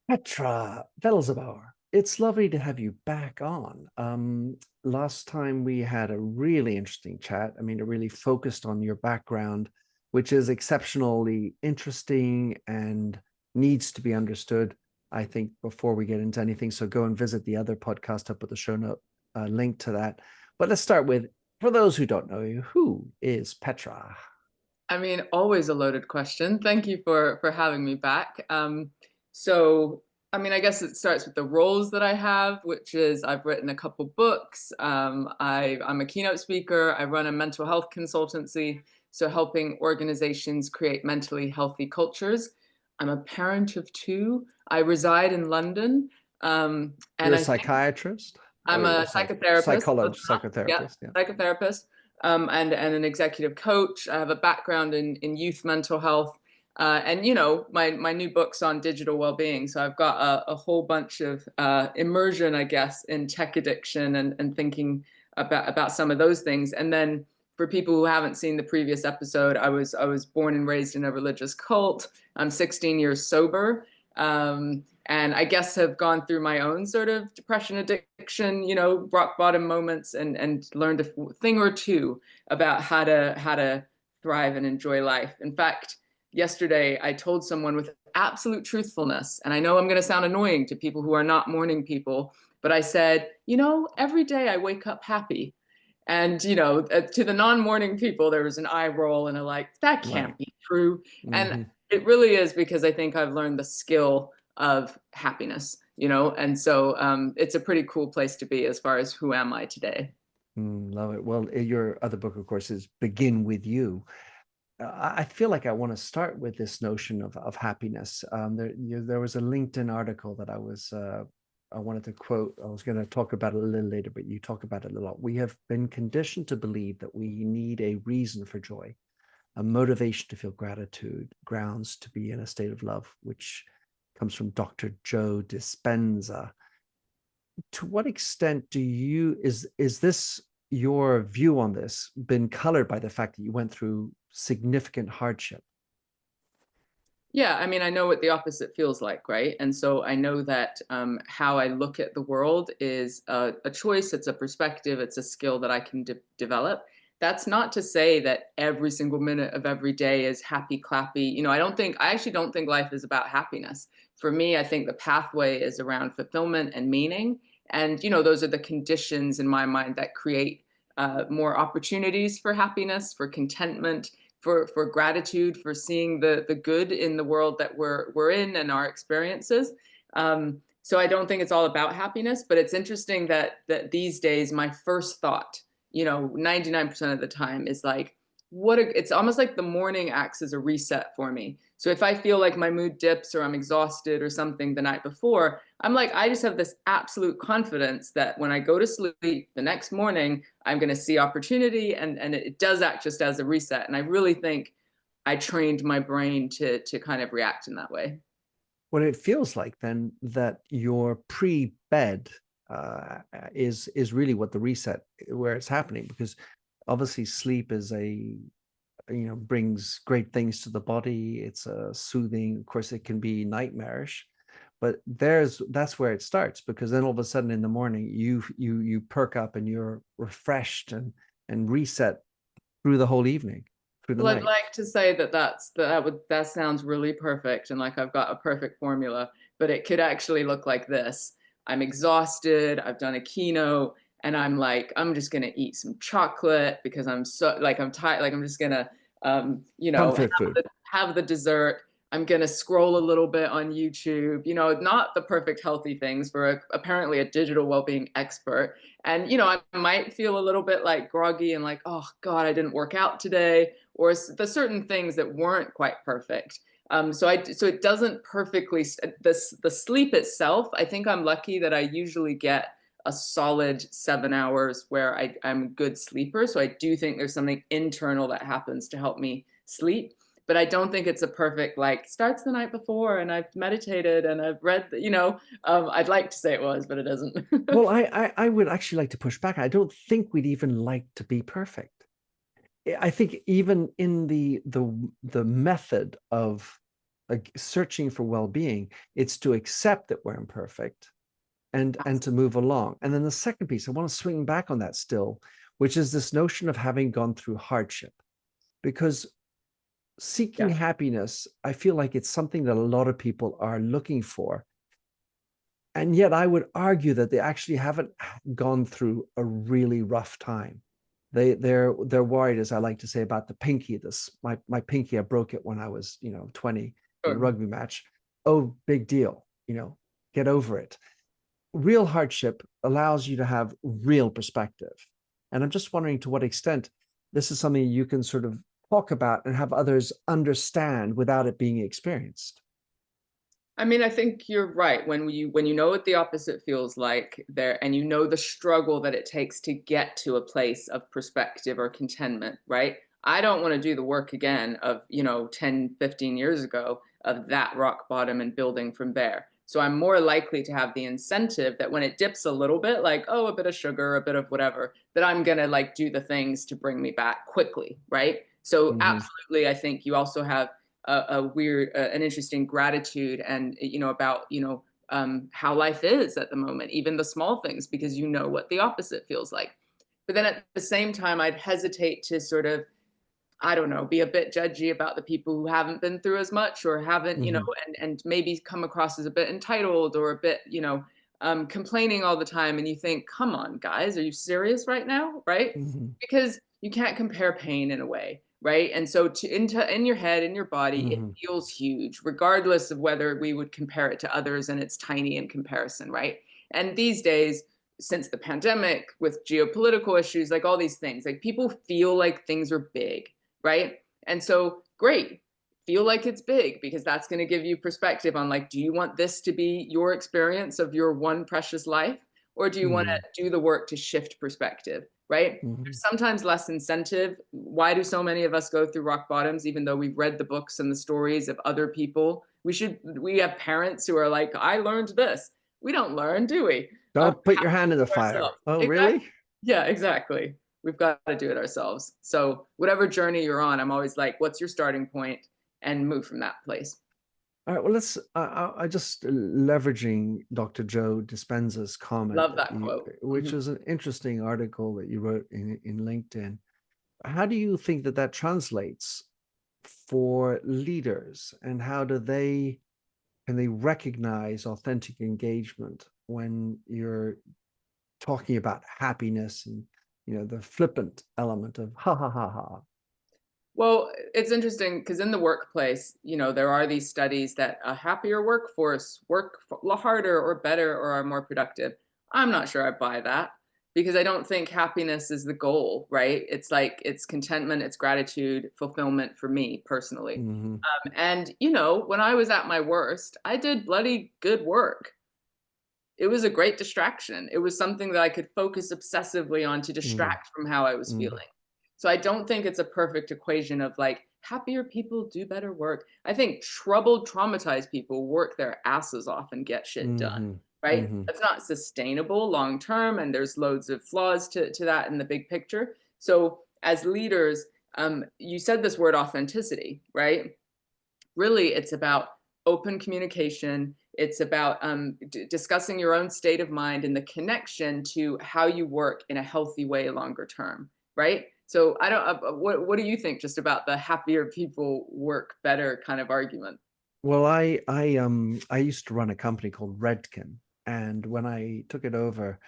Petra Velzeboer, it's lovely to have you back on. Last time we had a really interesting chat. I mean, it really focused on your background, which is exceptionally interesting and needs to be understood, I think, before we get into anything. So go and visit the other podcast. I'll put the show note link to that. But let's start with, for those who don't know you, who is Petra? I mean, always a loaded question. Thank you for having me back. So, I mean, I guess it starts with the roles that I have, which is I've written a couple books. I'm a keynote speaker. I run a mental health consultancy, so helping organizations create mentally healthy cultures. I'm a parent of two. I reside in London, You're and a I think psychiatrist I'm or you're a a psychotherapist. Yeah, psychotherapist? Yeah. psychotherapist, and an executive coach. I have a background in youth mental health, and my new book's on digital well-being. So I've got a whole bunch of immersion, I guess, in tech addiction and thinking about some of those things. And then for people who haven't seen the previous episode, I was born and raised in a religious cult. I'm 16 years sober. And I guess have gone through my own sort of depression, addiction, rock bottom moments, and learned a thing or two about how to thrive and enjoy life. In fact, yesterday I told someone with absolute truthfulness, and I know I'm going to sound annoying to people who are not morning people, but I said, every day I wake up happy. And, to the non-morning people, there was an eye roll and a like, that Right. can't be true. And Hmm. it really is, because I think I've learned the skill of happiness, and so it's a pretty cool place to be as far as who am I today. Love it. Well, your other book, of course, is Begin With You. I feel like I want to start with this notion of happiness. There was a LinkedIn article that I wanted to quote. I was going to talk about it a little later, but you talk about it a lot. We have been conditioned to believe that we need a reason for joy, a motivation to feel gratitude, grounds to be in a state of love, which comes from Dr. Joe Dispenza. To what extent is this your view on this been colored by the fact that you went through significant hardship? Yeah, I mean, I know what the opposite feels like, right? And so I know that how I look at the world is a choice, it's a perspective, it's a skill that I can develop. That's not to say that every single minute of every day is happy, clappy. I actually don't think life is about happiness. For me, I think the pathway is around fulfillment and meaning. And, those are the conditions in my mind that create more opportunities for happiness, for contentment, for gratitude, for seeing the good in the world that we're in and our experiences. So I don't think it's all about happiness, but it's interesting that these days my first thought, 99% of the time is like, it's almost like the morning acts as a reset for me. So if I feel like my mood dips or I'm exhausted or something the night before, I'm like, I just have this absolute confidence that when I go to sleep the next morning, I'm going to see opportunity, and it does act just as a reset. And I really think I trained my brain to kind of react in that way. What it feels like then that your pre-bed is really what the reset where it's happening, because obviously sleep is brings great things to the body. It's soothing. Of course, it can be nightmarish, but that's where it starts, because then all of a sudden in the morning you perk up and you're refreshed and reset through the whole evening, through the Well, I'd night. like to say that sounds really perfect and like I've got a perfect formula, but it could actually look like this. I'm exhausted, I've done a keynote, and I'm like, I'm just gonna eat some chocolate because I'm so like I'm tired, like I'm just gonna Comfort food. have the dessert. I'm gonna scroll a little bit on YouTube, not the perfect healthy things for apparently a digital well-being expert. And I might feel a little bit like groggy and like, oh God, I didn't work out today, or the certain things that weren't quite perfect. So it doesn't perfectly the sleep itself. I think I'm lucky that I usually get a solid 7 hours where I'm a good sleeper. So I do think there's something internal that happens to help me sleep. But I don't think it's a perfect like starts the night before and I've meditated and I've read, I'd like to say it was, but it doesn't. Well, I would actually like to push back. I don't think we'd even like to be perfect. I think even in the method of searching for well-being. It's to accept that we're imperfect and to move along. And then the second piece, I want to swing back on that still, which is this notion of having gone through hardship. Because seeking Yeah. happiness, I feel like it's something that a lot of people are looking for. And yet I would argue that they actually haven't gone through a really rough time. They're worried, as I like to say, about the pinky. My pinky, I broke it when I was 20 in a Sure. rugby match. Oh, big deal. Get over it. Real hardship allows you to have real perspective. And I'm just wondering to what extent this is something you can sort of talk about and have others understand without it being experienced. I mean, I think you're right. When you know what the opposite feels like there, and you know the struggle that it takes to get to a place of perspective or contentment, right? I don't want to do the work again of, 10, 15 years ago of that rock bottom and building from there. So I'm more likely to have the incentive that when it dips a little bit, like, oh, a bit of sugar, a bit of whatever, that I'm going to like do the things to bring me back quickly, right? So Mm-hmm. absolutely, I think you also have a weird, an interesting gratitude, and about how life is at the moment, even the small things, because you know what the opposite feels like. But then at the same time, I'd hesitate to sort of, I don't know, be a bit judgy about the people who haven't been through as much or haven't, Mm-hmm. and maybe come across as a bit entitled or a bit, complaining all the time. And you think, come on, guys, are you serious right now? Right? Mm-hmm. Because you can't compare pain in a way, right? And so in your head, in your body, it Mm-hmm. feels huge, regardless of whether we would compare it to others, and it's tiny in comparison, right? And these days, since the pandemic, with geopolitical issues, like all these things, like people feel like things are big, right? And so, great, feel like it's big, because that's going to give you perspective on, like, do you want this to be your experience of your one precious life? Or do you want Mm-hmm. to do the work to shift perspective, right? Mm-hmm. There's sometimes less incentive. Why do so many of us go through rock bottoms, even though we've read the books and the stories of other people? We have parents who are like, I learned this. We don't learn, do we? We Don't put have your to hand in do the it fire. ourselves. Oh, Exactly. really? Yeah, exactly. We've got to do it ourselves. So whatever journey you're on, I'm always like, what's your starting point, and move from that place. All right. Well, let's. I just leveraging Dr. Joe Dispenza's comment Love that that quote. which Mhm. is an interesting article that you wrote in LinkedIn. How do you think that translates for leaders, and how do they can they recognize authentic engagement when you're talking about happiness and the flippant element of ha ha ha ha? Well, it's interesting because in the workplace, there are these studies that a happier workforce harder or better or are more productive. I'm not sure I buy that, because I don't think happiness is the goal, right? It's like it's contentment, it's gratitude, fulfillment for me personally. Mm-hmm. And, when I was at my worst, I did bloody good work. It was a great distraction. It was something that I could focus obsessively on to distract from how I was Mm-hmm. feeling. So I don't think it's a perfect equation of like happier people do better work. I think troubled, traumatized people work their asses off and get shit done, Mm-hmm. right? Mm-hmm. That's not sustainable long term, and there's loads of flaws to that in the big picture. So as leaders, you said this word authenticity, right? Really, it's about open communication. It's about discussing your own state of mind and the connection to how you work in a healthy way longer term, right? So I don't. What do you think just about the happier people work better kind of argument? Well, I used to run a company called Redken, and when I took it over,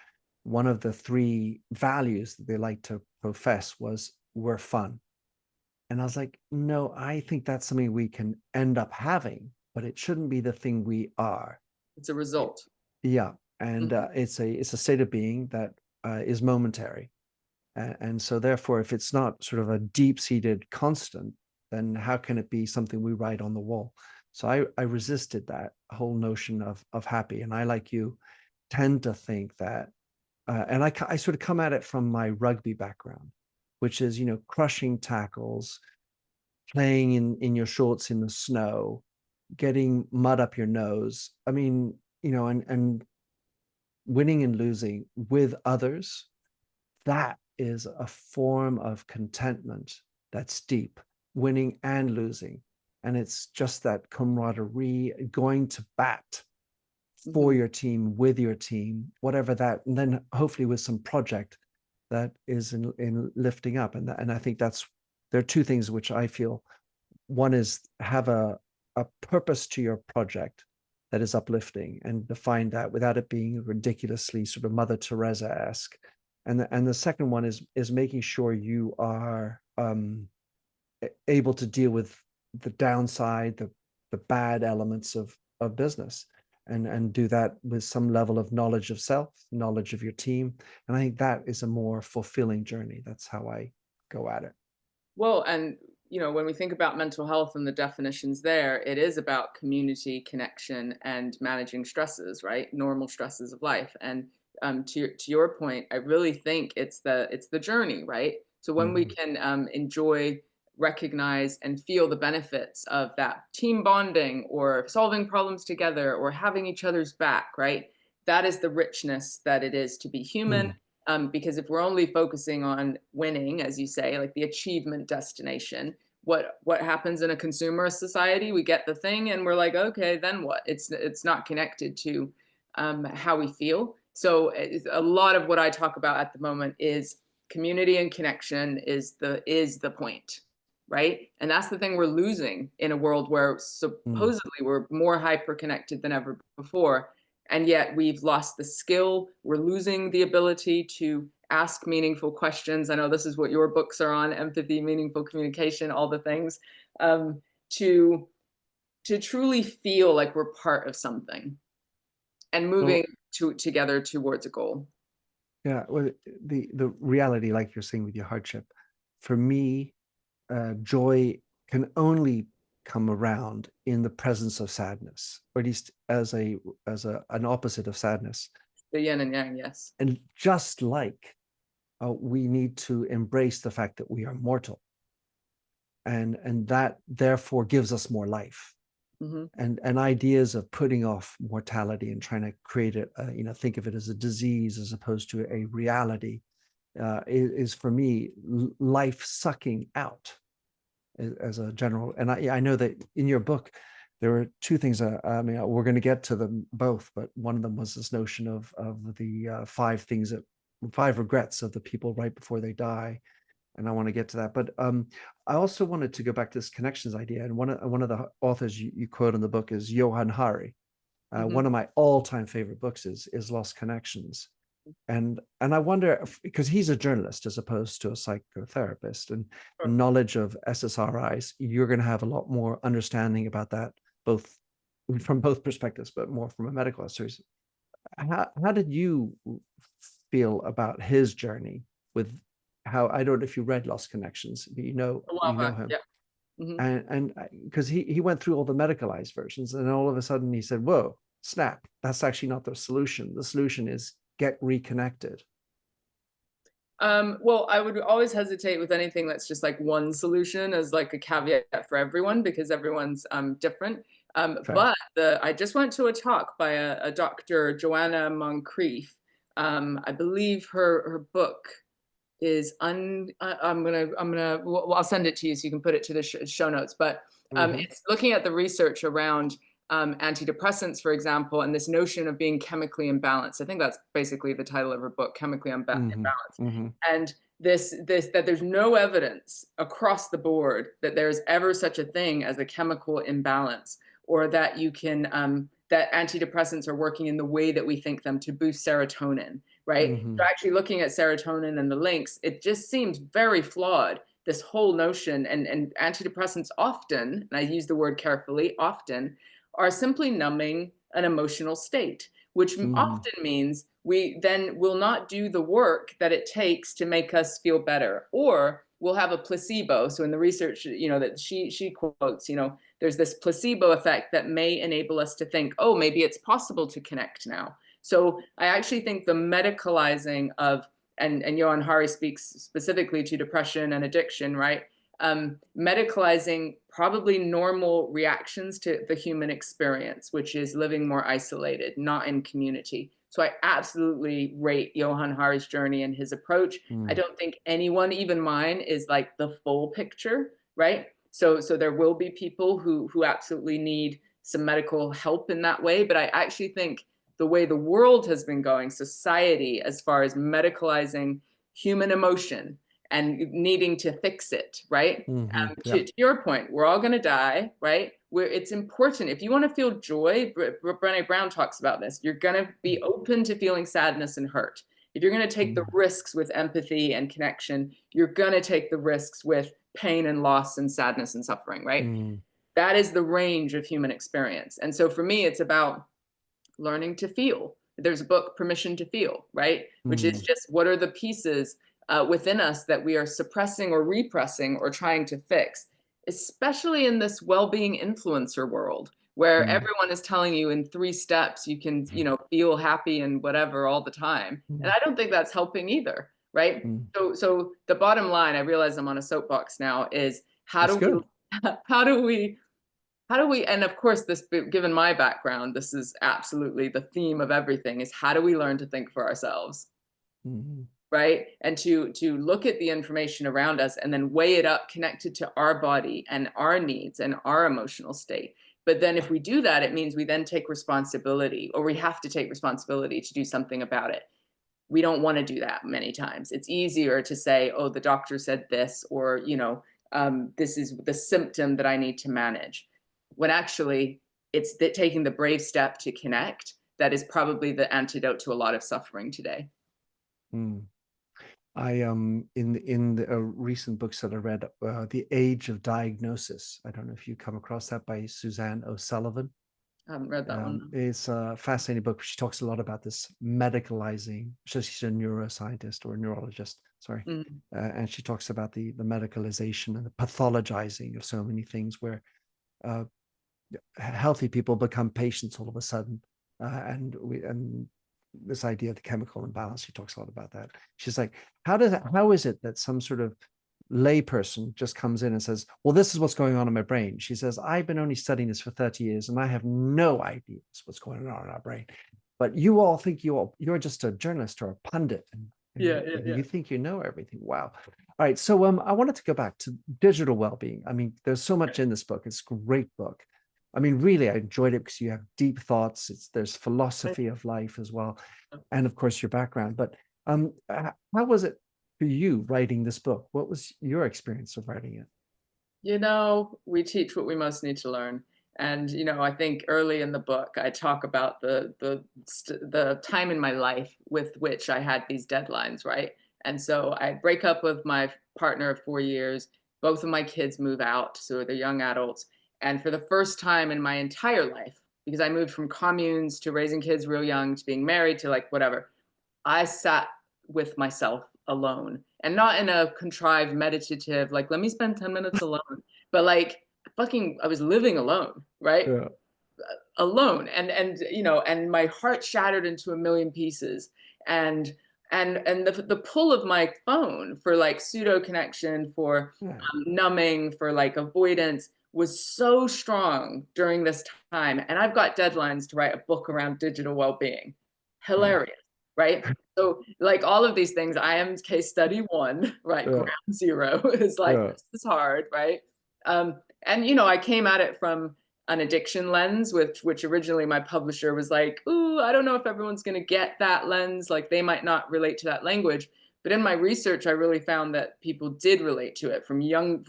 one of the three values that they like to profess was we're fun. And I was like, no, I think that's something we can end up having, but it shouldn't be the thing we are. It's a Y- result. Yeah, and Mhm. it's a state of being that is momentary. And so therefore, if it's not sort of a deep-seated constant, then how can it be something we write on the wall? So I resisted that whole notion of happy. And I, like you, tend to think that, and I sort of come at it from my rugby background, which is, crushing tackles, playing in your shorts in the snow, getting mud up your nose. I mean, and winning and losing with others, that is a form of contentment that's deep, winning and losing. and it's just that camaraderie, going to bat for Mhm. your team, with your team, whatever that, and then hopefully with some project that is in lifting up. And I think that's, there are two things which I feel. One is have a purpose to your project that is uplifting, and define that without it being ridiculously sort of Mother Teresa-esque. And the second one is making sure you are able to deal with the downside, the bad elements of business, and do that with some level of knowledge of self, knowledge of your team. And I think that is a more fulfilling journey. That's how I go at it. Well, and when we think about mental health and the definitions there, it is about community connection and managing stresses, right? Normal stresses of life. And to your point, I really think it's the journey, right? So when we Mhm. can enjoy, recognize, and feel the benefits of that team bonding or solving problems together or having each other's back, right? That is the richness that it is to be human. Mm. Because if we're only focusing on winning, as you say, like the achievement destination, what happens in a consumer society? We get the thing, and we're like, okay, then what? It's not connected to how we feel. So a lot of what I talk about at the moment is community and connection is the point, right? And that's the thing we're losing in a world where Mm. supposedly we're more hyper connected than ever before, and yet we've lost the skill. We're losing the ability to ask meaningful questions. I know this is what your books are on: empathy, meaningful communication, all the things. um, to to truly feel like we're part of something and moving Well, together towards a goal. yeah. Well, the reality, like you're saying with your hardship, for me, joy can only come around in the presence of sadness, or at least as an opposite of sadness. The yin and yang, yes. And just like we need to embrace the fact that we are mortal, and that therefore gives us more life. Hmm. And ideas of putting off mortality and trying to create it, think of it as a disease as opposed to a reality, is for me life sucking out as a general. And I know that in your book there were two things. I mean, we're going to get to them both, but one of them was this notion of the five regrets of the people right before they die, and I want to get to that. But I also wanted to go back to this connections idea. And one of the authors you quote in the book is Johan Hari. Hmm. One of my all-time favorite books is Lost Connections. And I wonder because he's a journalist as opposed to a psychotherapist, Sure. and knowledge of SSRIs, you're going to have a lot more understanding about that, both from both perspectives, but more from a medical history. How did you feel about his journey with how, I don't know if you read Lost Connections, but A while you know back, him, yeah. Hmm. and because he went through all the medicalized versions, and all of a sudden he said, "Whoa, snap! That's actually not the solution. The solution is get reconnected." Well, I would always hesitate with anything that's just like one solution as like a caveat for everyone because everyone's different. Fair. But I just went to a talk by a Dr. Joanna Moncrief. I believe her book is well, I'll send it to you so you can put it to the show notes. But Hmm. it's looking at the research around antidepressants, for example, and this notion of being chemically imbalanced. I think that's basically the title of her book, Chemically Hmm. Imbalanced. Hmm. And this that there's no evidence across the board that there's ever such a thing as a chemical imbalance, or that you can that antidepressants are working in the way that we think them to boost serotonin, right? So Hmm. actually looking at serotonin and the links, it just seems very flawed, this whole notion. And antidepressants often, and I use the word carefully, often are simply numbing an emotional state, which Hmm. often means we then will not do the work that it takes to make us feel better, or we'll have a placebo. So in the research, that she quotes, there's this placebo effect that may enable us to think, oh, maybe it's possible to connect now. So I actually think the medicalizing of, and Johan Hari speaks specifically to depression and addiction, right? Medicalizing probably normal reactions to the human experience, which is living more isolated, not in community. So I absolutely rate Johan Hari's journey and his approach. I Hmm. don't think anyone, even mine, is like the full picture, right? So there will be people who absolutely need some medical help in that way. But I actually think the way the world has been going, society, as far as medicalizing human emotion and needing to fix it, right? Yeah. To your point, we're all going to die, right? It's important. If you want to feel joy, Brené Brown talks about this, you're going to be open to feeling sadness and hurt. If you're going to take the Mm, risks with empathy and connection, you're going to take the risks with pain and loss and sadness and suffering, right? mm, That is the range of human experience. And so for me, it's about learning to feel. There's a book, Permission to Feel, right? Which is mm, just what are the pieces within us that we are suppressing or repressing or trying to fix, especially in this well-being influencer world where mm, everyone is telling you in 3 steps you can, feel happy and whatever all the time. And mm, I don't think that's helping either, right? mm. So the bottom line, I realize I'm on a soapbox now, is how That's do we good. how do we and of course, this, given my background, this is absolutely the theme of everything, is how do we learn to think for ourselves, Mhm, right? And to look at the information around us and then weigh it up connected to our body and our needs and our emotional state. But then if we do that, it means we then take responsibility, or we have to take responsibility to do something about it. We don't want to do that many times. It's easier to say, oh, the doctor said this, or, this is the symptom that I need to manage. When actually it's taking the brave step to connect that is probably the antidote to a lot of suffering today. mm. I in the recent books that I read, The Age of Diagnosis. I don't know if you come across that, by Suzanne O'Sullivan. I haven't read that one. It's a fascinating book. She talks a lot about this medicalizing. She's a neuroscientist or a neurologist, sorry, Mm, and she talks about the medicalization and the pathologizing of so many things, where uh, healthy people become patients all of a sudden, and this idea of the chemical imbalance. She talks a lot about that. She's like, how is it that some sort of layperson just comes in and says, well, this is what's going on in my brain? She says, I've been only studying this for 30 years and I have no idea what's going on in our brain. But you all think you're just a journalist or a pundit, yeah, and yeah, yeah. you think you know everything. Wow. All right. So I wanted to go back to digital well-being. I mean, there's so much in this book. It's a great book. I mean, really, I enjoyed it because you have deep thoughts. There's philosophy of life as well, and of course your background. But how was it for you writing this book? What was your experience of writing it? We teach what we most need to learn. And I think early in the book, I talk about the time in my life with which I had these deadlines, right? And so I break up with my partner of 4 years. Both of my kids move out, so they're young adults. And for the first time in my entire life, because I moved from communes to raising kids real young to being married to like whatever, I sat with myself alone, and not in a contrived meditative, like, let me spend 10 minutes alone, but like, I was living alone, right? Yeah, Alone. And my heart shattered into a million pieces. And the pull of my phone for like pseudo connection, for yeah, numbing, for like avoidance was so strong during this time. And I've got deadlines to write a book around digital well-being. yeah, Hilarious, right? So like all of these things, I am case study one, right? yeah, Ground zero is like, yeah. this is hard, right? And I came at it from an addiction lens, which originally my publisher was like, ooh, I don't know if everyone's going to get that lens. Like they might not relate to that language. But in my research, I really found that people did relate to it, from young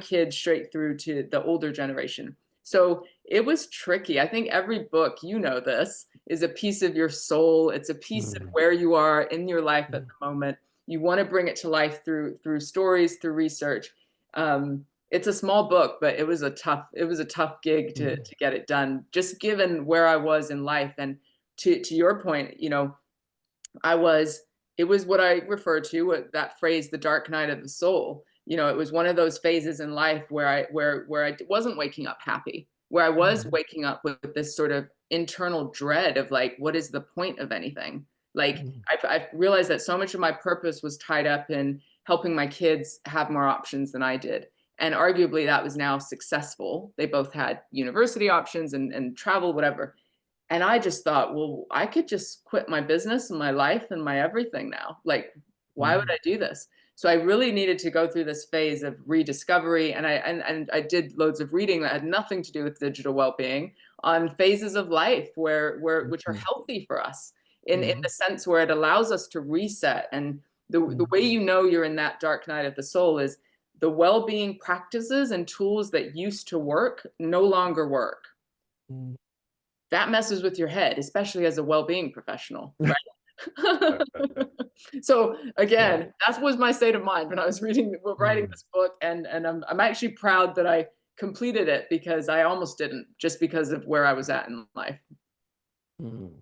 kids straight through to the older generation. So it was tricky. I think every book, this, is a piece of your soul. It's a piece of Mm, where you are in your life at mm, the moment. You want to bring it to life through stories, through research. It's a small book, but it was a tough gig mm, to get it done, just given where I was in life. And to your point, I was it was what I refer to, that phrase, the dark night of the soul. It was one of those phases in life where I wasn't waking up happy, where I was mm, waking up with this sort of internal dread of like, what is the point of anything? Like mm, I realized that so much of my purpose was tied up in helping my kids have more options than I did. And arguably that was now successful. They both had university options and travel, whatever. And I just thought, well, I could just quit my business and my life and my everything now. Like, why would mm, I do this? So I really needed to go through this phase of rediscovery, and I did loads of reading that had nothing to do with digital well-being on phases of life where which are Mhm. healthy for us in Mhm. the sense where it allows us to reset. And the Mhm. way you know you're in that dark night of the soul is the well-being practices and tools that used to work no longer work. Mhm. That messes with your head, especially as a well-being professional, right? So Yeah. again, that was my state of mind when I was writing Mm. this book, and I'm actually proud that I completed it because I almost didn't, just because of where I was at in life. Mm.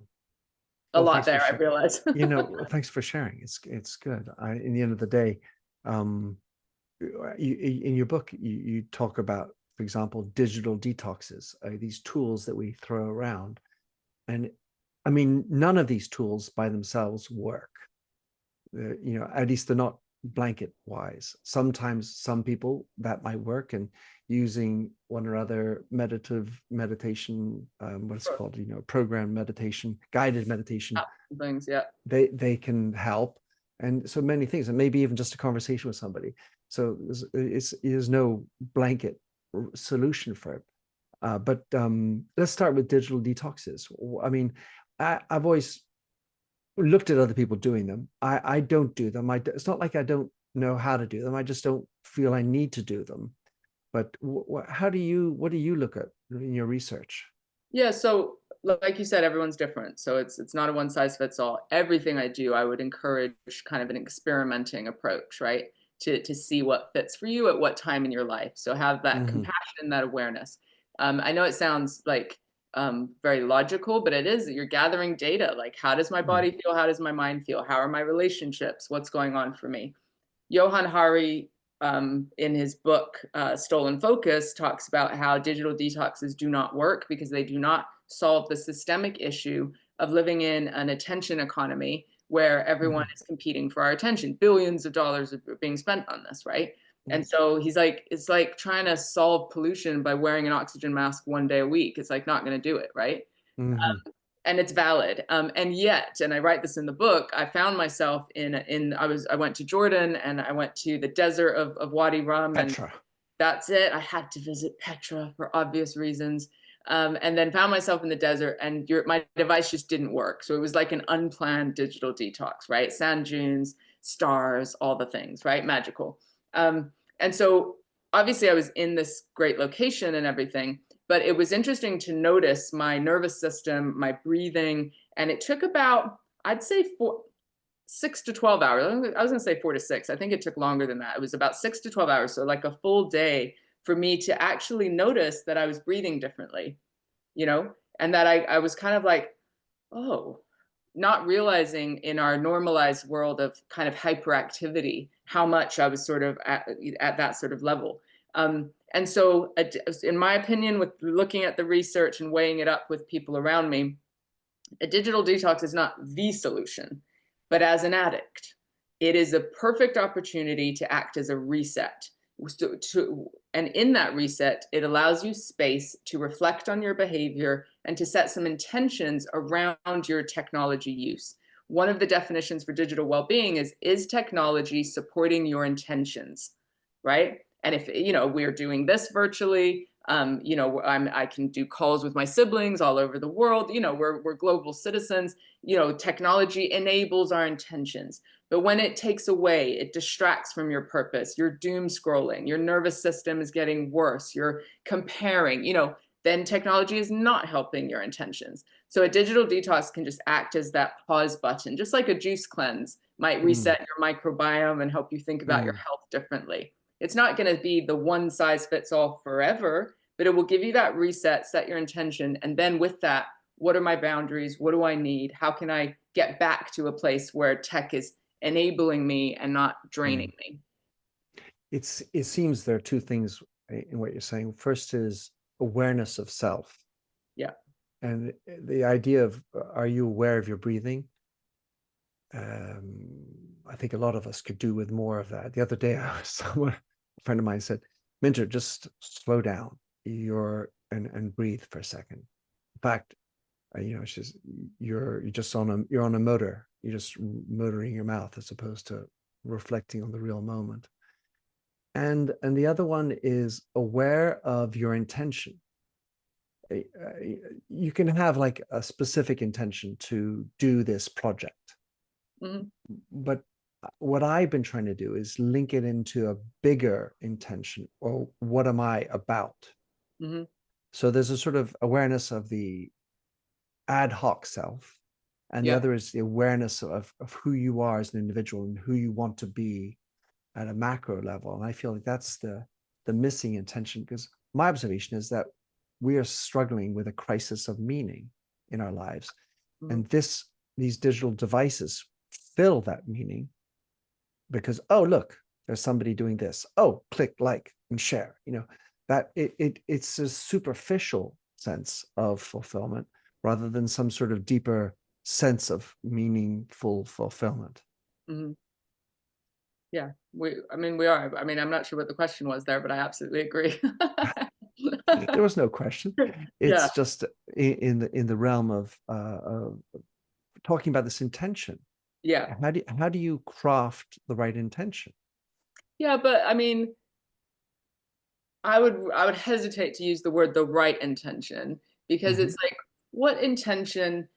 A Well, lot thanks for there, I sharing. realize. Thanks for sharing. It's good. In the end of the day, um, in your book, you talk about, for example, digital detoxes, these tools that we throw around. And I mean, none of these tools by themselves work. At least they're not blanket wise. Sometimes some people that might work, and using one or other meditative meditation, what's it Sure. called, program meditation, guided meditation, Things, yeah. they can help. And so many things, and maybe even just a conversation with somebody. So there's no blanket solution for it. But let's start with digital detoxes. I mean, I've always looked at other people doing them. I don't do them. It's not like I don't know how to do them. I just don't feel I need to do them. But what do you look at in your research? Yeah, so like you said, everyone's different. So it's not a one size fits all. Everything I do, I would encourage kind of an experimenting approach, right? To see what fits for you at what time in your life. So have that Hmm. compassion, that awareness. I know it sounds like very logical, but it is. You're gathering data. Like, how does my Mm. body feel? How does my mind feel? How are my relationships? What's going on for me? Johan Hari, in his book Stolen Focus, talks about how digital detoxes do not work because they do not solve the systemic issue of living in an attention economy where everyone Mhm. is competing for our attention. Billions of dollars are being spent on this, right? Mm. And so he's like, it's like trying to solve pollution by wearing an oxygen mask one day a week. It's like not going to do it, right? Mhm. And it's valid. And yet, and I write this in the book, I found myself I went to Jordan and I went to the desert of Wadi Rum, and Petra. that's it. I had to visit Petra for obvious reasons. And then found myself in the desert, and my device just didn't work. So it was like an unplanned digital detox, right? Sand dunes, stars, all the things, right? Magical. And so obviously I was in this great location and everything, but it was interesting to notice my nervous system, my breathing, and it took about, I'd say, 6 to 12 hours. I was going to say 4 to 6. I think it took longer than that. It was about 6 to 12 hours. So, like a full day for me to actually notice that I was breathing differently, you know, and that I was kind of like, oh, not realizing in our normalized world of kind of hyperactivity how much I was sort of at that sort of level. And so, in my opinion, with looking at the research and weighing it up with people around me, a digital detox is not the solution, but as an addict, it is a perfect opportunity to act as a reset. And in that reset, it allows you space to reflect on your behavior and to set some intentions around your technology use. One of the definitions for digital well-being is technology supporting your intentions, right? And if we're doing this virtually, I can do calls with my siblings all over the world. We're global citizens. Technology enables our intentions, but when it takes away, it distracts from your purpose. You're doom scrolling. Your nervous system is getting worse. You're comparing. Then technology is not helping your intentions. So a digital detox can just act as that pause button, just like a juice cleanse might Mm. reset your microbiome and help you think about your Mm. health differently. It's not going to be the one size fits all forever, but it will give you that reset, set your intention. And then with that, what are my boundaries? What do I need? How can I get back to a place where tech is enabling me and not Mm. draining me? It seems there are two things in what you're saying. First is awareness of self, Yeah. and the idea of are you aware of your breathing? I think a lot of us could do with more of that. The other day, a friend of mine said, "Minter, just slow down, and breathe for a second." In fact, she's you're just you're on a motor. You're just motoring your mouth as opposed to reflecting on the real moment. And the other one is aware of your intention. You can have like a specific intention to do this project, Mm-hmm. but what I've been trying to do is link it into a bigger intention, or what am I about? Mm-hmm. So there's a sort of awareness of the ad hoc self, and the Yeah. other is the awareness of who you are as an individual and who you want to be at a macro level. And I feel like that's the missing intention, because my observation is that we are struggling with a crisis of meaning in our lives. Mm-hmm. And these digital devices fill that meaning, because, oh, look, there's somebody doing this. Oh, click like and share. That it's a superficial sense of fulfillment rather than some sort of deeper sense of meaningful fulfillment. Mm-hmm. Yeah, I mean, we are. I mean, I'm not sure what the question was there, but I absolutely agree. There was no question. Yeah, It's just in the realm of talking about this intention. yeah, How do you craft the right intention? yeah. But I mean, I would hesitate to use the word the right intention, because Mm-hmm, it's like, what intention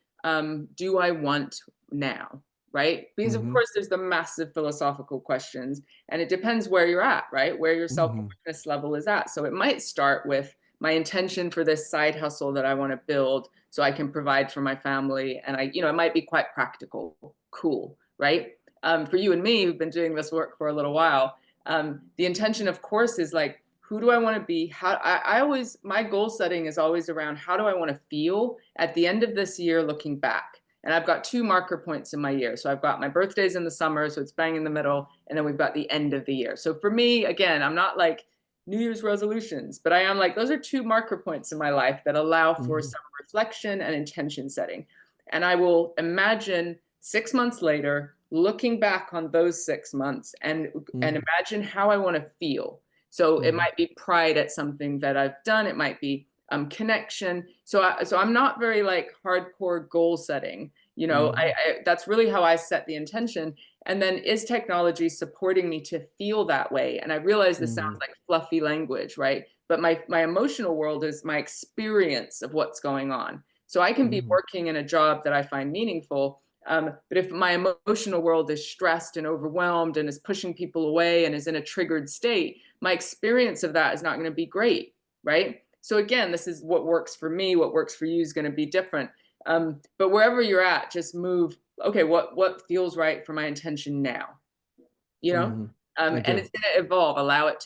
do I want now? Right? Because of mm-hmm, course there's the massive philosophical questions, and it depends where you're at, right? Where your mm-hmm, self-awareness level is at. So it might start with my intention for this side hustle that I want to build so I can provide for my family. And it might be quite practical, cool, right? For you and me, who've been doing this work for a little while, the intention, of course, is like, who do I want to be? I always, my goal setting is always around, how do I want to feel at the end of this year looking back? And I've got two marker points in my year. So I've got my birthdays in the summer, so it's bang in the middle. And then we've got the end of the year. So for me, again, I'm not like New Year's resolutions, but I am like, those are two marker points in my life that allow for mm-hmm, some reflection and intention setting. And I will imagine 6 months later, looking back on those 6 months, and mm-hmm, imagine how I want to feel. So it mm-hmm, might be pride at something that I've done. It might be connection. So I'm not very like hardcore goal setting. mm-hmm, That's really how I set the intention. And then, is technology supporting me to feel that way? And I realize this sounds mm-hmm, like fluffy language, right? But my emotional world is my experience of what's going on. So I can be mm-hmm, working in a job that I find meaningful, but if my emotional world is stressed and overwhelmed and is pushing people away and is in a triggered state, my experience of that is not going to be great, right? So again, this is what works for me. What works for you is going to be different. But wherever you're at, just move. Okay, what feels right for my intention now? You know, mm-hmm. I and do. it's going to evolve. Allow it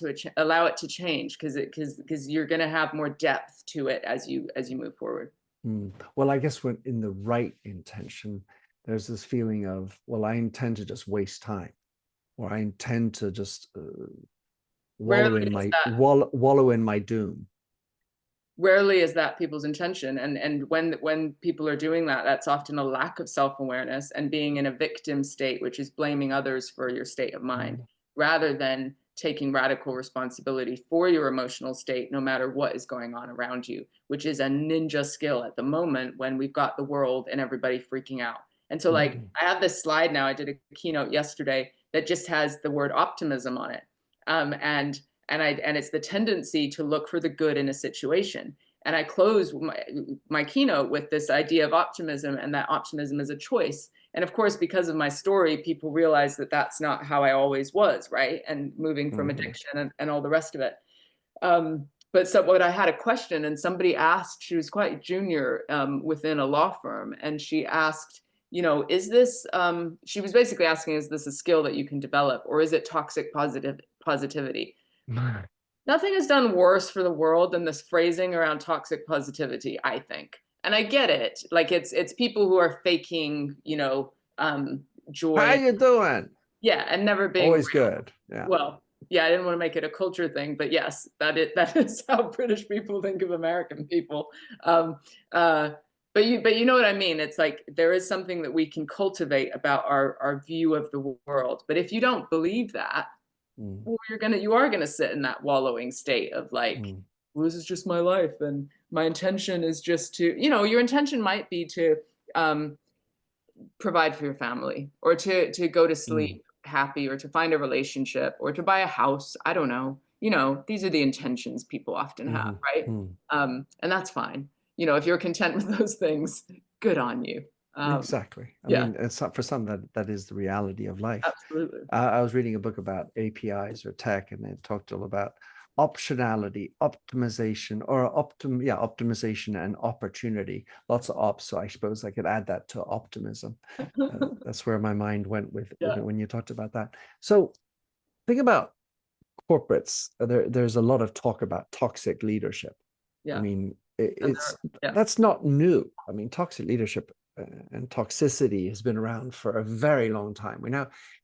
to change, because you're going to have more depth to it as you move forward. Well, I guess when in the right intention, there's this feeling of, well, I intend to just waste time, or I intend to just wallow Rarely in is my that wallow in my doom. rarely is that people's intention, and when people are doing that, that's often a lack of self-awareness and being in a victim state, which is blaming others for your state of mind, Mm, rather than taking radical responsibility for your emotional state, no matter what is going on around you, which is a ninja skill at the moment when we've got the world and everybody freaking out. And so, like, mhm, I have this slide now. I did a keynote yesterday that just has the word optimism on it, and it's the tendency to look for the good in a situation. And I close my keynote with this idea of optimism, and that optimism is a choice. And of course, because of my story, people realize that that's not how I always was, right? And moving from mhm, addiction and all the rest of it. But so, what I had a question, and somebody asked, she was quite junior within a law firm, and she asked, is this, she was basically asking, is this a skill that you can develop, or is it toxic positivity? Nothing has done worse for the world than this phrasing around toxic positivity, I think. And I get it. Like, it's people who are faking, How joy. you doing? Yeah, and never being Always real. good. Yeah. Well, yeah, I didn't want to make it a culture thing, but yes, that is how British people think of American people. Um, uh, but you know what I mean? It's like there is something that we can cultivate about our view of the world. But if you don't believe that, Mm, well, you are gonna sit in that wallowing state of like, mm, well, this is just my life, and my intention is just to, your intention might be to um, provide for your family, or to go to mm, sleep, happy or to find a relationship or to buy a house. I don't know. These are the intentions people often have, Mhm, right? mm. And that's fine. If you're content with those things, good on you. Um, Exactly. I yeah, mean, it's not, for some that is the reality of life. absolutely. I was reading a book about APIs or tech, and it talked all about optionality, optimization, or optimization and opportunity. Lots of ops. So I suppose I could add that to optimism. That's where my mind went with Yeah, when you talked about that. So think about corporates. There's a lot of talk about toxic leadership. I yeah, mean, and it's yeah, that's not new. I mean, toxic leadership and toxicity has been around for a very long time.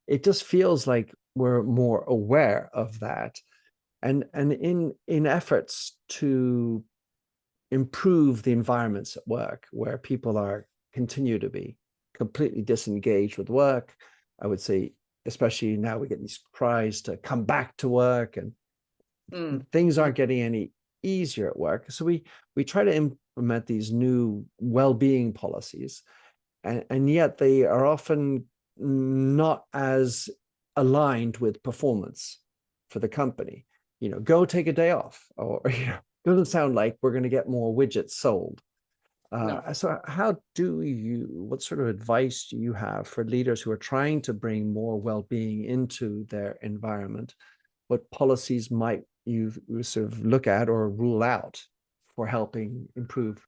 It just feels like we're more aware of that, and in efforts to improve the environments at work where people are continue to be completely disengaged with work. I would say, especially now, we get these cries to come back to work, and mm, things mm. aren't getting any easier at work. So we try to implement these new well-being policies, and yet they are often not as aligned with performance for the company. Go take a day off, or doesn't sound like we're going to get more widgets sold. No. So what sort of advice do you have for leaders who are trying to bring more well-being into their environment? What policies might you sort of look at or rule out for helping improve?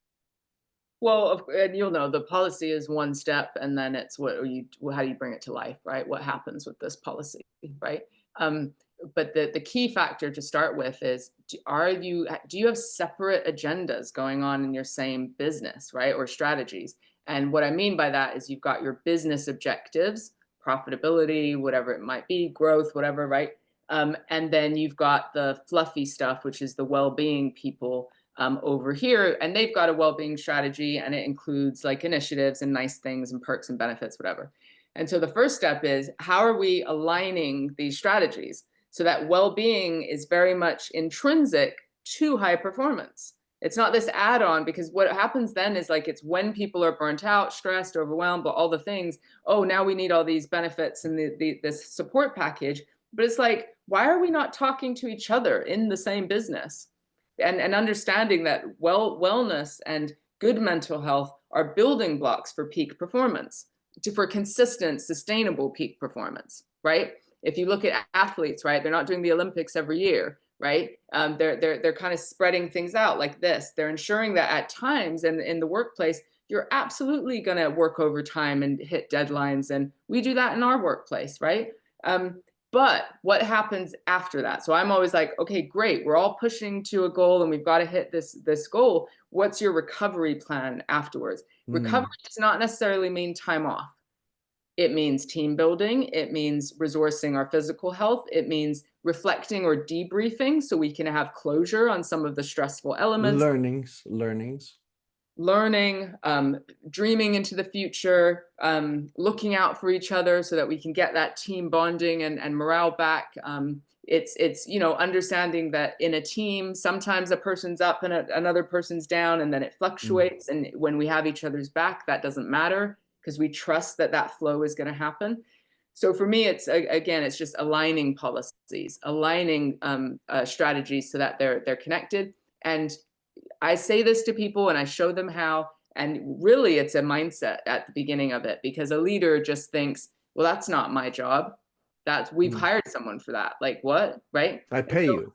Well, and you'll know the policy is one step, and then it's how do you bring it to life, right? What happens with this policy, right? Um, but the key factor to start with is, do you have separate agendas going on in your same business, right? Or strategies? And what I mean by that is you've got your business objectives, profitability, whatever it might be, growth, whatever, right? And then you've got the fluffy stuff, which is the well-being people over here, and they've got a well-being strategy, and it includes like initiatives and nice things and perks and benefits, whatever. And so the first step is, how are we aligning these strategies so that well-being is very much intrinsic to high performance? It's not this add-on, because what happens then is, like, it's when people are burnt out, stressed, overwhelmed, but all the things, oh, now we need all these benefits and this support package. But it's like, why are we not talking to each other in the same business? And understanding that wellness and good mental health are building blocks for peak performance, for consistent, sustainable peak performance, right? If you look at athletes, right, they're not doing the Olympics every year, right? They're kind of spreading things out like this. They're ensuring that at times in the workplace, you're absolutely going to work overtime and hit deadlines, and we do that in our workplace, right? But what happens after that? So I'm always like, okay, great, we're all pushing to a goal and we've got to hit this goal. What's your recovery plan afterwards? Recovery Mm, does not necessarily mean time off. It means team building. It means resourcing our physical health. It means reflecting or debriefing so we can have closure on some of the stressful elements, learnings. learning, dreaming into the future, looking out for each other so that we can get that team bonding and morale back. It's understanding that in a team, sometimes a person's up and another person's down, and then it Mm, fluctuates. And when we have each other's back, that doesn't matter because we trust that that flow is going to happen. So for me, it's again, it's just aligning policies, aligning strategies so that they're connected. And I say this to people and I show them how. And really, it's a mindset at the beginning of it, because a leader just thinks, well, that's not my job. We've mm. hired someone for that. Like, what? Right. I And pay so, you.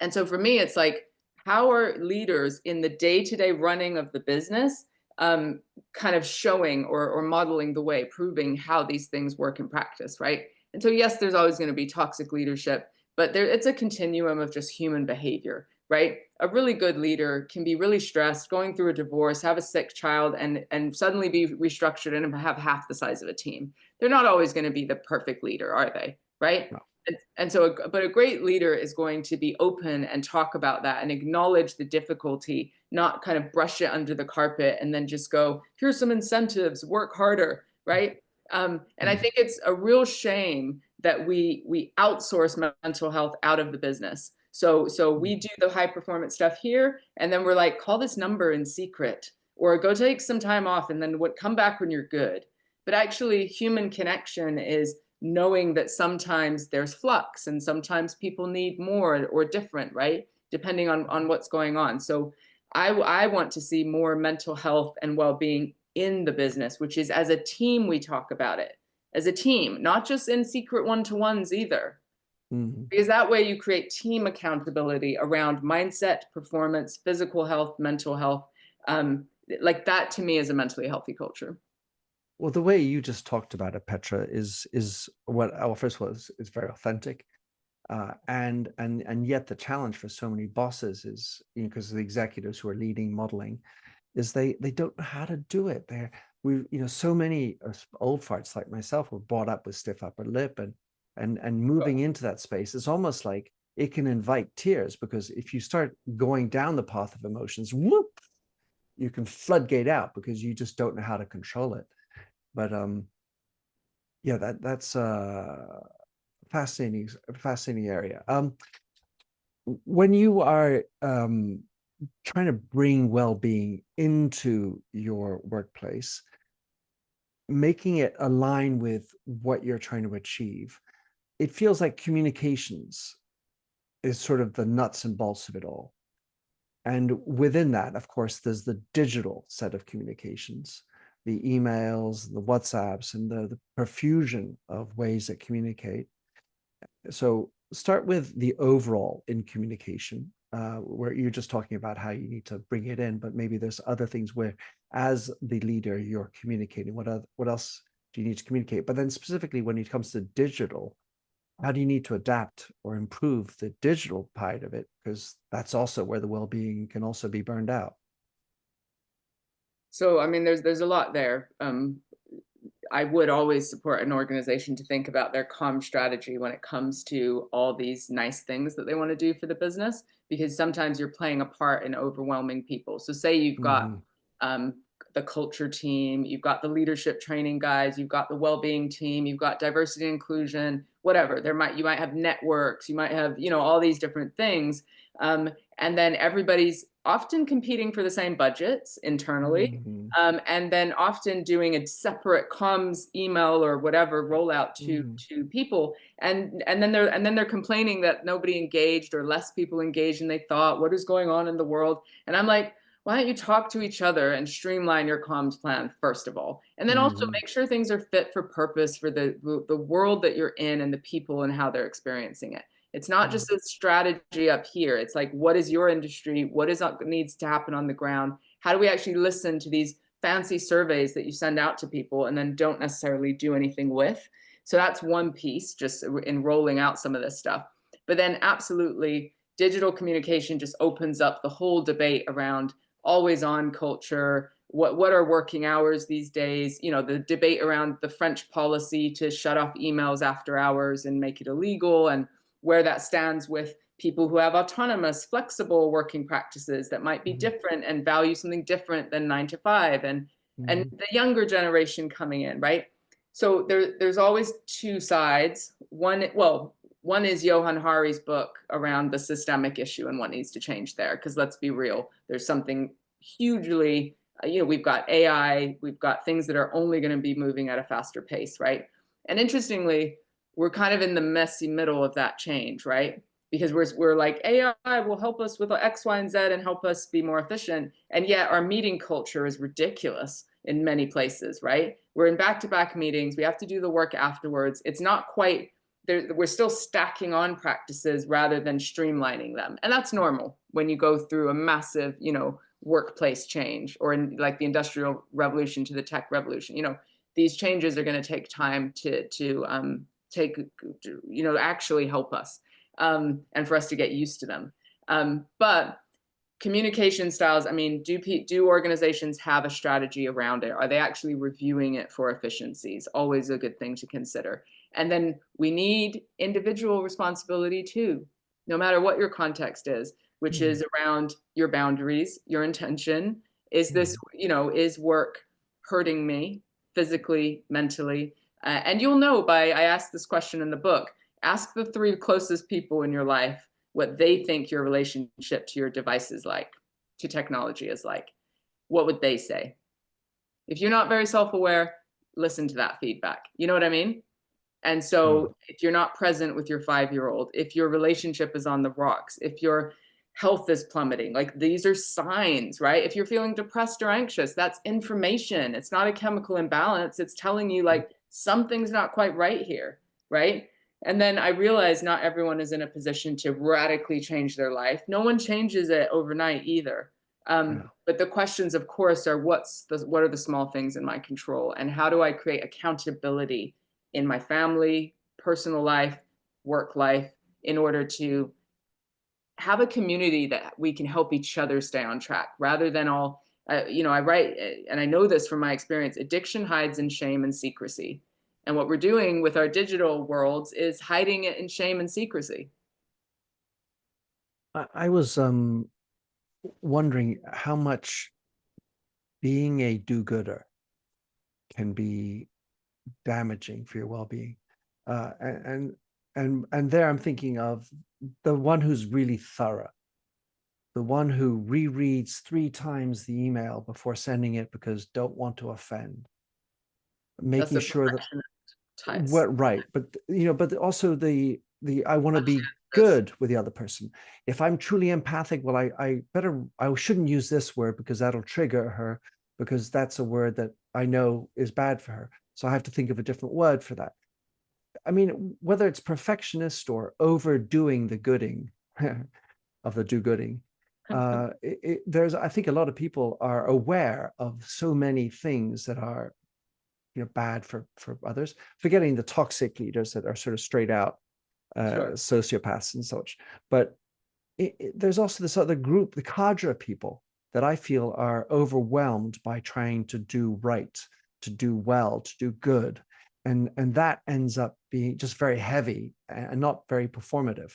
and so for me, it's like, how are leaders in the day-to-day running of the business kind of showing or modeling the way, proving how these things work in practice, right? And so, yes, there's always going to be toxic leadership, but it's a continuum of just human behavior, right? A really good leader can be really stressed, going through a divorce, have a sick child, and suddenly be restructured and have half the size of a team. They're not always going to be the perfect leader, are they? Right? No. And so, but a great leader is going to be open and talk about that and acknowledge the difficulty, not kind of brush it under the carpet and then just go, here's some incentives, work harder, right? And I Mm, think it's a real shame that we outsource mental health out of the business. So we mm, do the high performance stuff here, and then we're like, call this number in secret, or go take some time off, and then come back when you're good. But actually, human connection is knowing that sometimes there's flux and sometimes people need more or different, right? Depending on what's going on. So I want to see more mental health and well-being in the business, which is as a team, we talk about it as a team, not just in secret one-to-ones either, Mhm. because that way you create team accountability around mindset, performance, physical health, mental health. Like that to me is a mentally healthy culture. Well, the way you just talked about it, Petra, is what well, first of all, is very authentic. And yet the challenge for so many bosses is, because the executives who are leading modeling, is they don't know how to do it. So many old farts like myself were brought up with stiff upper lip, and moving into that space, it's almost like it can invite tears, because if you start going down the path of emotions, whoop, you can floodgate out because you just don't know how to control it. But yeah, that's fascinating area. When you are trying to bring well-being into your workplace, making it align with what you're trying to achieve, it feels like communications is sort of the nuts and bolts of it all. And within that, of course, there's the digital set of communications, the emails, the WhatsApps, and the profusion of ways that communicate. So start with the overall in communication, where you're just talking about how you need to bring it in, but maybe there's other things where, as the leader, you're communicating. What else do you need to communicate? But then specifically when it comes to digital, how do you need to adapt or improve the digital part of it? Because that's also where the well-being can also be burned out. So I mean, there's a lot there. I would always support an organization to think about their comm strategy when it comes to all these nice things that they want to do for the business, because sometimes you're playing a part in overwhelming people. So say you've got Mm-hmm. um, the culture team, you've got the leadership training guys, you've got the well-being team, you've got diversity and inclusion, whatever. You might have networks, you might have, all these different things. And then everybody's often competing for the same budgets internally, Mm-hmm. and then often doing a separate comms email or whatever rollout to Mm-hmm. people, and then they're complaining that nobody engaged or less people engaged than they thought. What is going on in the world? And I'm like, why don't you talk to each other and streamline your comms plan first of all, and then also Mm-hmm. make sure things are fit for purpose for the world that you're in and the people and how they're experiencing it. It's not just a strategy up here. It's like, what is your industry? What needs to happen on the ground? How do we actually listen to these fancy surveys that you send out to people and then don't necessarily do anything with? So that's one piece, just in rolling out some of this stuff. But then absolutely, digital communication just opens up the whole debate around always on culture. What are working hours these days? The debate around the French policy to shut off emails after hours and make it illegal, and where that stands with people who have autonomous, flexible working practices that might be Mm-hmm. different and value something different than 9 to 5, and Mm-hmm. the younger generation coming in, right? So there's always two sides. One is Johan Hari's book around the systemic issue and what needs to change there. Because let's be real, there's something hugely, we've got AI, we've got things that are only going to be moving at a faster pace, right? And interestingly, we're kind of in the messy middle of that change, right? Because we're like, AI will help us with X, Y, and Z and help us be more efficient. And yet our meeting culture is ridiculous in many places, right? We're in back-to-back meetings. We have to do the work afterwards. It's not quite there. We're still stacking on practices rather than streamlining them. And that's normal when you go through a massive, workplace change, or in like the industrial revolution to the tech revolution. These changes are going to take time to actually help us, and for us to get used to them. But communication styles, I mean, do organizations have a strategy around it? Are they actually reviewing it for efficiencies? Always a good thing to consider. And then we need individual responsibility too, no matter what your context is, which Mm-hmm. is around your boundaries, your intention. Is this, Mm-hmm. is work hurting me physically, mentally? And you'll know I asked this question in the book. Ask the 3 closest people in your life what they think your relationship to your device is like, to technology is like. What would they say? If you're not very self-aware, listen to that feedback. You know what I mean? And Mm. so if you're not present with your 5-year-old, if your relationship is on the rocks, if your health is plummeting, like these are signs, right? If you're feeling depressed or anxious, that's information. It's not a chemical imbalance. It's telling you like something's not quite right here, right? And then I realize not everyone is in a position to radically change their life. No one changes it overnight either. Yeah. But the questions, of course, are what are the small things in my control, and how do I create accountability in my family, personal life, work life, in order to have a community that we can help each other stay on track rather than all, I write, and I know this from my experience, addiction hides in shame and secrecy. And what we're doing with our digital worlds is hiding it in shame and secrecy. I was wondering how much being a do-gooder can be damaging for your well-being. And there I'm thinking of the one who's really thorough, the one who rereads 3 times the email before sending it because don't want to offend, That's making the sure that perfectionist types. what right, but but also the I want to be This. good with the other person. If I'm truly empathic, well, I shouldn't use this word because that'll trigger her, because that's a word that I know is bad for her. So I have to think of a different word for that. I mean, whether it's perfectionist or overdoing the gooding of the do-gooding, there's, I think a lot of people are aware of so many things that are, bad for others, forgetting the toxic leaders that are sort of straight out Sure. sociopaths and such. But there's also this other group, the cadre people, that I feel are overwhelmed by trying to do right, to do well, to do good. And that ends up being just very heavy and not very performative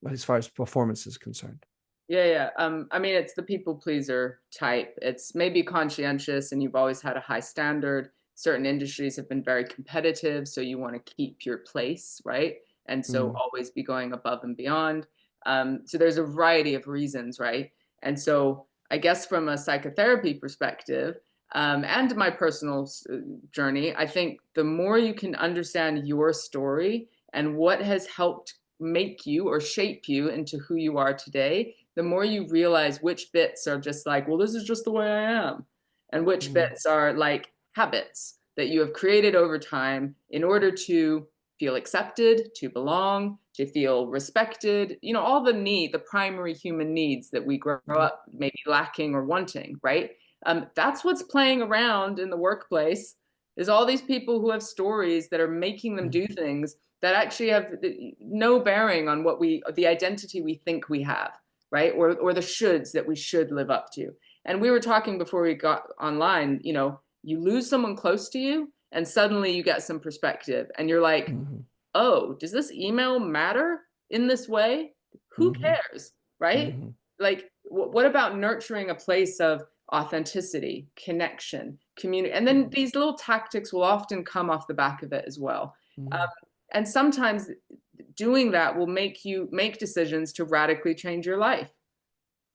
as far as performance is concerned. Yeah, yeah. I mean, it's the people pleaser type. It's maybe conscientious and you've always had a high standard. Certain industries have been very competitive, so you want to keep your place, right? And so Mm, always be going above and beyond. So there's a variety of reasons, right? And so I guess from a psychotherapy perspective, and my personal journey, I think the more you can understand your story and what has helped make you or shape you into who you are today, the more you realize which bits are just like, well, this is just the way I am, and which mm, bits are like habits that you have created over time in order to feel accepted, to belong, to feel respected, all the primary human needs that we grow mm, up maybe lacking or wanting, right? That's what's playing around in the workplace, is all these people who have stories that are making them mm, do things that actually have no bearing on the identity we think we have, right? Or the shoulds that we should live up to. And we were talking before we got online, you lose someone close to you and suddenly you get some perspective and you're like, mm, oh, does this email matter in this way? Who mm, cares, right? mm, Like, what about nurturing a place of authenticity, connection, community? And then these little tactics will often come off the back of it as well. mm, And sometimes doing that will make you make decisions to radically change your life.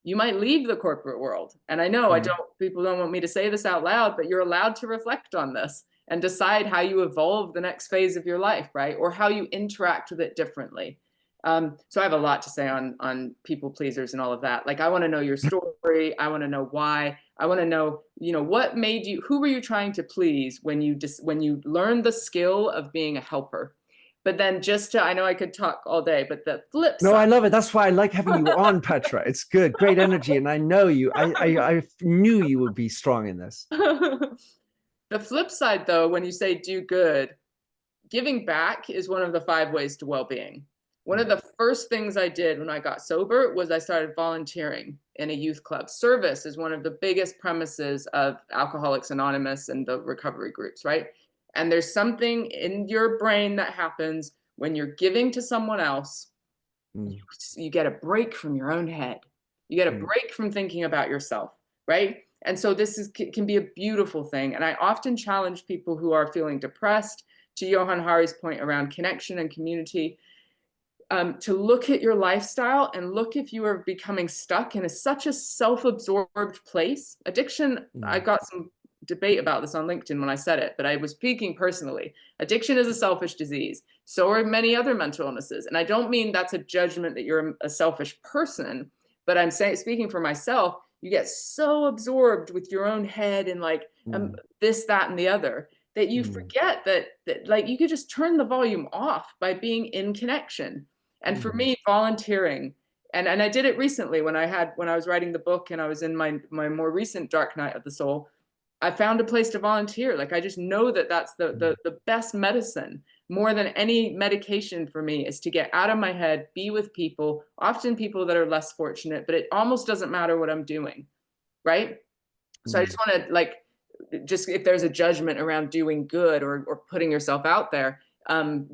You might leave the corporate world. And I know mm, people don't want me to say this out loud, but you're allowed to reflect on this and decide how you evolve the next phase of your life, right? Or how you interact with it differently. So I have a lot to say on people pleasers and all of that. Like, I want to know your story. I want to know why. I want to know, what made you, who were you trying to please when you learned the skill of being a helper? But then I know I could talk all day, but the flip No, side. I love it. That's why I like having you on, Petra. It's good, great energy, and I know you. I knew you would be strong in this. The flip side, though, when you say do good, giving back is one of the 5 ways to well-being. One of Mm, the first things I did when I got sober was I started volunteering in a youth club. Service is one of the biggest premises of Alcoholics Anonymous and the recovery groups, right? And there's something in your brain that happens when you're giving to someone else. you, mm, you get a break from your own head. You get a mm, break from thinking about yourself, right? And so can be a beautiful thing. And I often challenge people who are feeling depressed, to Johan Hari's point around connection and community, to look at your lifestyle and look if you are becoming stuck in such a self-absorbed place. Addiction, I mm, got some debate about this on LinkedIn when I said it, but I was speaking personally. Addiction is a selfish disease. So are many other mental illnesses. And I don't mean that's a judgment that you're a selfish person, but I'm saying, speaking for myself, you get so absorbed with your own head and like Mm, this, that, and the other that you mm, forget that like you could just turn the volume off by being in connection. And for mm, me, volunteering, and I did it recently when I was writing the book and I was in my more recent dark night of the soul. I found a place to volunteer. Like I just know that that's mm, the best medicine more than any medication for me is to get out of my head, be with people, often people that are less fortunate, but it almost doesn't matter what I'm doing, right? So I just mm, want to like, just if there's a judgment around doing good or putting yourself out there,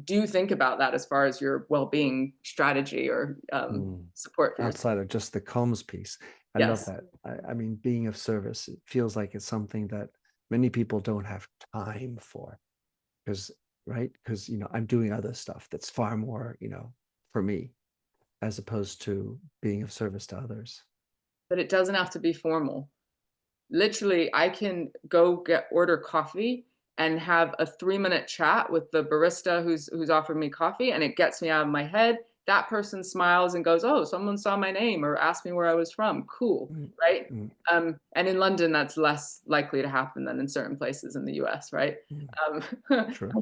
do think about that as far as your well-being strategy or mm. support for yourself. Outside of just the comms piece. I love Yes. that. I mean, being of service, it feels like it's something that many people don't have time for because, right? Because, I'm doing other stuff that's far more, for me, as opposed to being of service to others. But it doesn't have to be formal. Literally, I can go order coffee and have a 3-minute chat with the barista who's offered me coffee, and it gets me out of my head. That person smiles and goes, "Oh, someone saw my name or asked me where I was from. Cool." Mm, Right? mm, And in London, that's less likely to happen than in certain places in the US, right? mm. Um, True.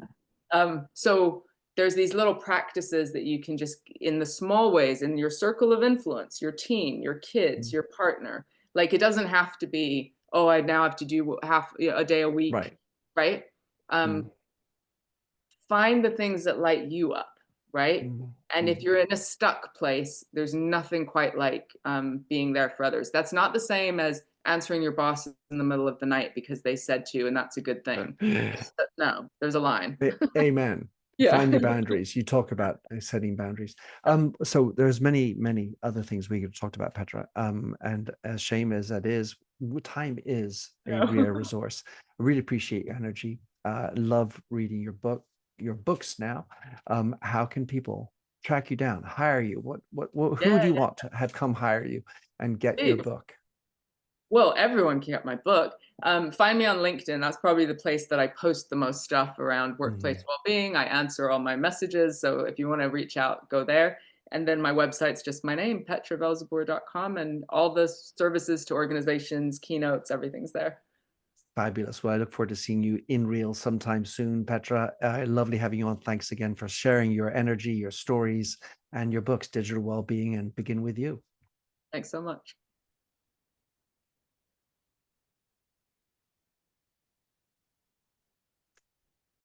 so there's these little practices that you can just, in the small ways, in your circle of influence, your team, your kids, Mm, your partner. Like it doesn't have to be, oh, I now have to do half a day a week, right. right? Um, Mm, find the things that light you up, right? mm, And if mm. you're in a stuck place, there's nothing quite like being there for others. That's not the same as answering your boss in the middle of the night because they said to, and that's a good thing. No, there's a line. Amen. Yeah. Find your boundaries. You talk about setting boundaries. So there's many, many other things we could have talked about, Petra. And as shame as that is, time is a Yeah. rare resource. I really appreciate your energy. Love reading your books now. How can people track you down, hire you? Who do you Yeah. want to have come hire you and get your Please. book? Well, everyone can get my book. Find me on LinkedIn. That's probably the place that I post the most stuff around workplace Mhm. well-being. I answer all my messages. So if you want to reach out, go there. And then my website's just my name, petravelzeboer.com, and all the services to organizations, keynotes, everything's there. Fabulous. Well, I look forward to seeing you in real sometime soon, Petra. Lovely having you on. Thanks again for sharing your energy, your stories, and your books, Digital Wellbeing and Begin With You. Thanks so much.